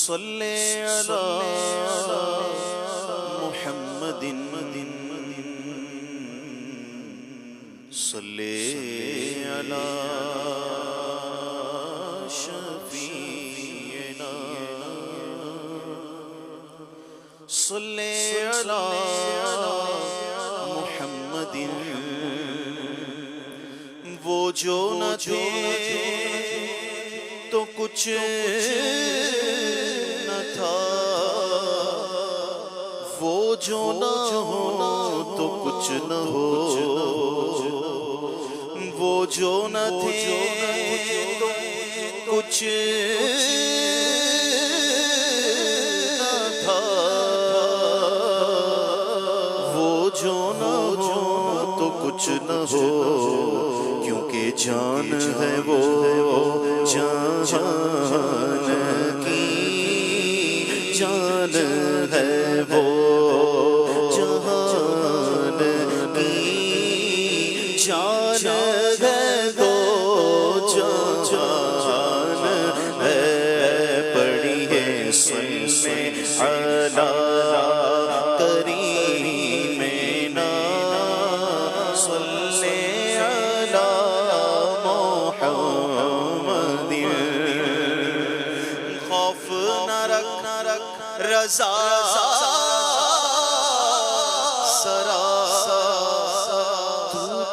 صلی علی محمد صلی علی شفیعنا صلی علی محمد وہ جو نہ تھے تو کچھ نہ تھا، وہ جو نہ ہو تو کچھ نہ ہو، وہ جو نہ تھے تو کچھ نہ تھا، وہ جو نہ ہو تو کچھ نہ ہو، کیونکہ جان ہے وہ جان کی جان ہے وہ جہان کی جان ہے وہ جان ہے، پڑھی ہے صلی علی کریمنا صلی علی محمد، خوف نہ رکھ رضا سرا،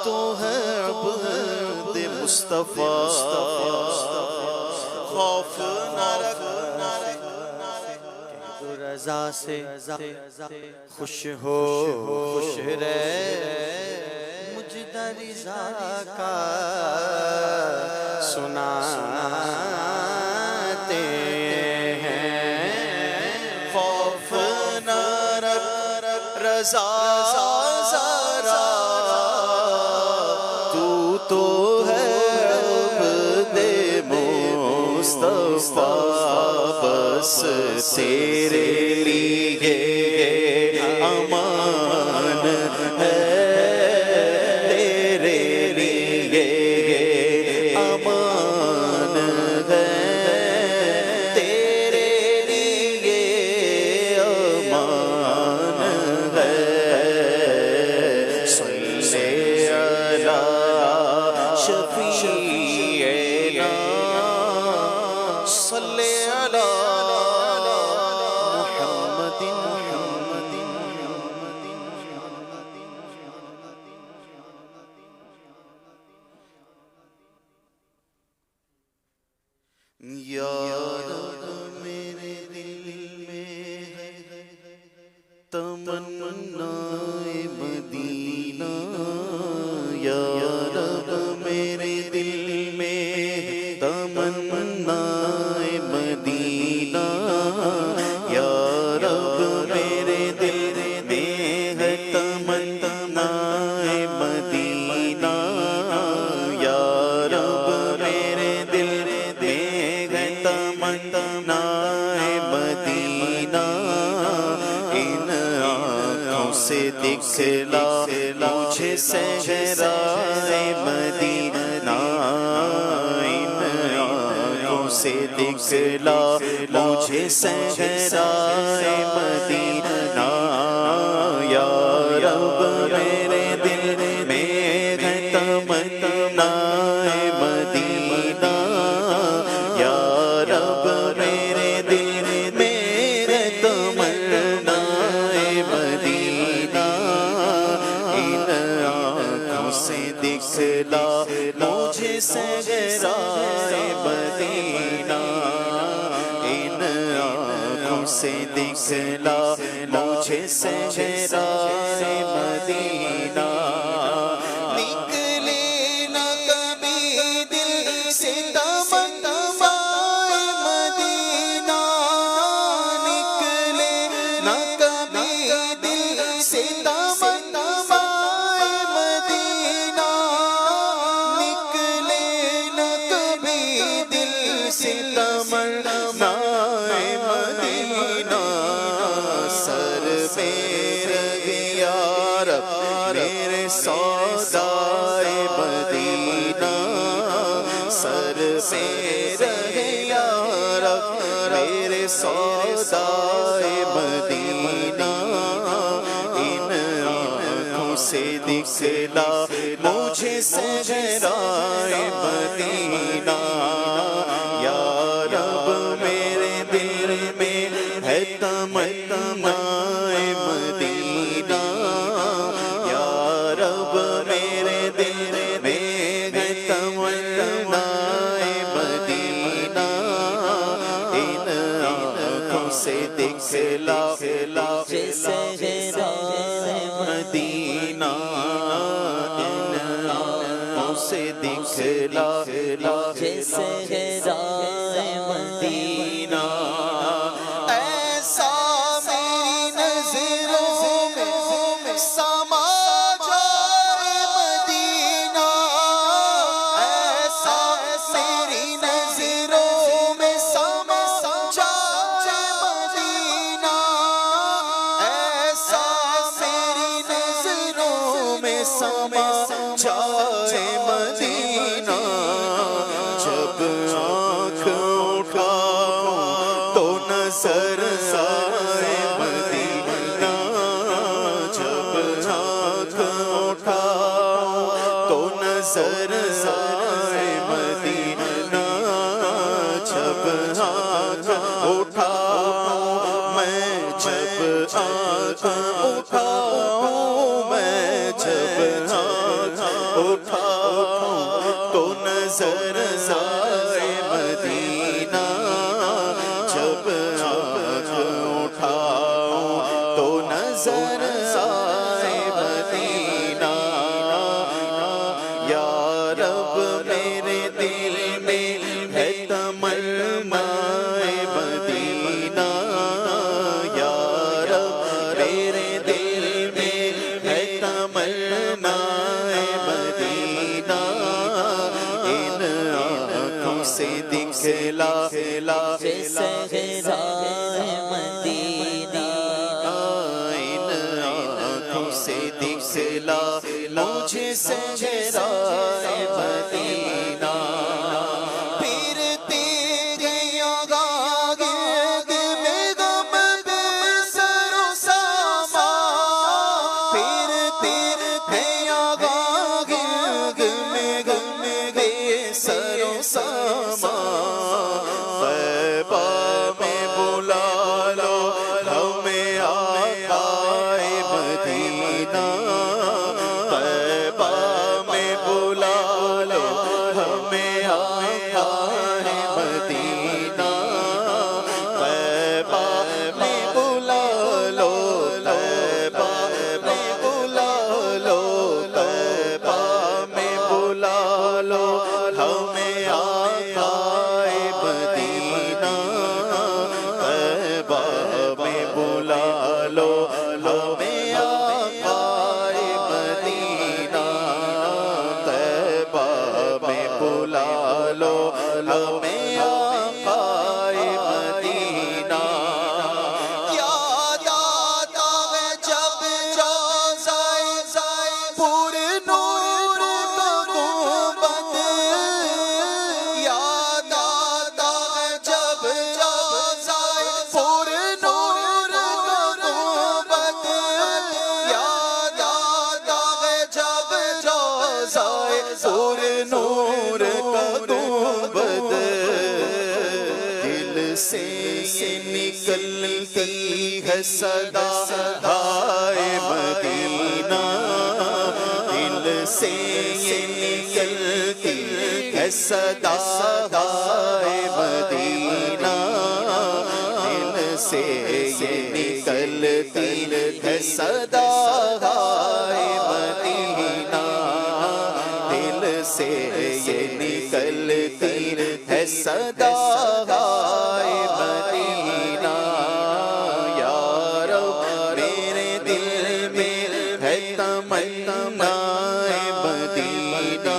تو ہے عبد مصطفیٰ، خوف نہ رکھ رضا سے خوش ہو خوش رہ، مجدہ رضا کا سناتے ہیں، خوف نہ رکھ رضا ذرا، تو ہے عبد مصطفیٰ، بس تیرے لیے امان ہے، تیرے لیے امان ہے، تیرے لیے امان ہے، صلی علی شفیعنا صلی علی محمد یا رب میرے دل میں ہے تمنا مدینہ، یا رب میرے دل میں ہے تمنا مدینہ، یا رب میرے دل میں ہے تمنا مدینہ، یا رب میرے دل میں ہے تمنا مدینہ، ان آنکھوں سے دکھلا مجھے صحرائے مدینہ، ان آنکھوں سے دکھلا مجھے صحرائے مدینہ، یا رب میرے دل میں ہے تمنا مدینہ، یا رب میرے دل میں ہے تمنا مدینہ، ان آنکھوں سے دکھلا مجھے صحرائے مدینہ، ان آنکھوں سے دکھلا مجھے صحرائے مدینہ، نکلے نہ کبھی دل سے تمنا مدینہ، نکلے نہ کبھی دل سے تمنا مدینہ، نکلے نہ کبھی دل سے تمنا مدینہ، سر میرے یار میرے سودائے مدینہ، سر میرے یار میرے سودائے مدینہ ان آنکھوں سے دکھلا مجھے صحرائے مدینہ یا رب میرے دل میں ہے تمنا مدینہ یا رب میرے دل میں ہے تمنا مدینہ ان آنکھوں سے دکھلا جیسے مدینہ ان آنکھوں سے دکھلا جیسے مدینہ ایسا میری نظروں میں سما جائے مدینہ ایسا میری نظروں میں سما جائے مدینہ ایسا میری نظروں میں سما جائے مدینہ جب آنکھ اٹھاؤں تو نظر آئے مدینہ جب آنکھ اٹھاؤں تو نظر آئے مدینہ جب آنکھ اٹھاؤں میں جب آنکھ اٹھاؤں میں جب آنکھ اٹھاؤں تو نظر آئے مدینہ جب آنکھ اٹھاؤں تو نظر آئے مدینہ یا رب میرے دل میں ہے تمنا مدینہ یا رب میرے دل میں ہے تمنا مدینہ ان آنکھوں سے دکھلا جیسے مدینہ ان آنکھوں سے دکھلا مجھے صحرائے مدینہ پھرتے گیا گرد میں غم بے سر و سامان پھرتے گیا گرد میں غم بے سر و سامان طیبہ میں بلا لو ہمیں آقائے مدینہ طیبہ میں بلا لو ہمیں آقائے مدینہ طیبہ میں بلا لو طیبہ میں بلا لو طیبہ میں بلا لو ہمیں آقائے مدینہ طیبہ میں بلا لو ہمیں آقائے مدینہ طیبہ میں بلا لو ہمیں آقائے مدینہ یاد آتا ہے جب روضہ پر نور کا گنبد یاد آتا ہے جب روضہ پر نور کا گنبد یاد آتا ہے جب روضہ پر نور کا گنبد دل سے یہ نکلتی ہے صدا ہائے مدینہ دل سے یہ نکلتی ہے صدا ہائے مدینہ دل سے یہ نکلتی ہے صدا ہائے مدینہ دل سے یہ نکلتی ہے صدا ہائے مدینہ یا رب میرے دل میں ہے تمنا مدینہ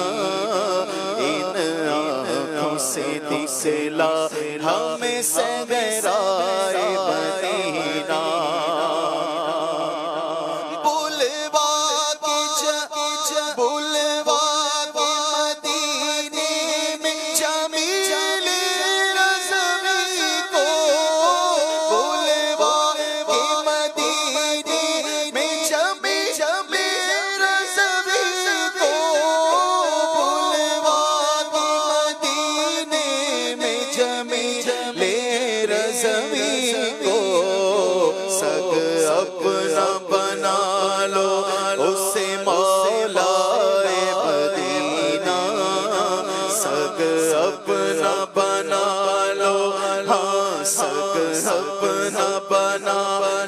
ان آنکھوں سے دکھلا ہمیں صحرائے مدینہ بلوا کی بلوا کی مدینے میں جمیل رضوی کو لو اسے مولا مدینہ سگ اپنا بنا لو ہاں سگ اپنا بنا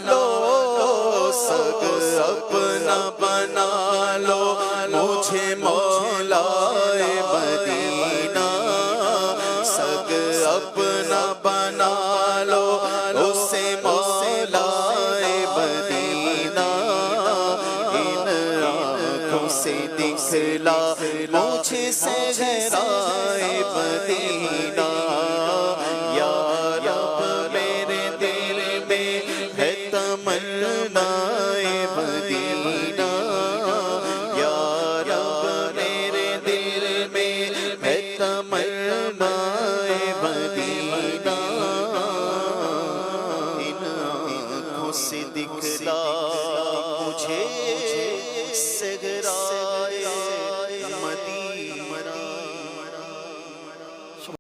لو سگ اپنا بنا لو مجھے مولا مدینہ سگ اپنا بنا لو اسے مولا مدینہ ان آنکھوں سے دکھلا مجھے صحرائے مدینہ یا رب میرے دل میں ہے تمنا مدینہ یا رب میرے دل میں ہے تمنا مدینہ ان آنکھوں سے دکھلا مجھے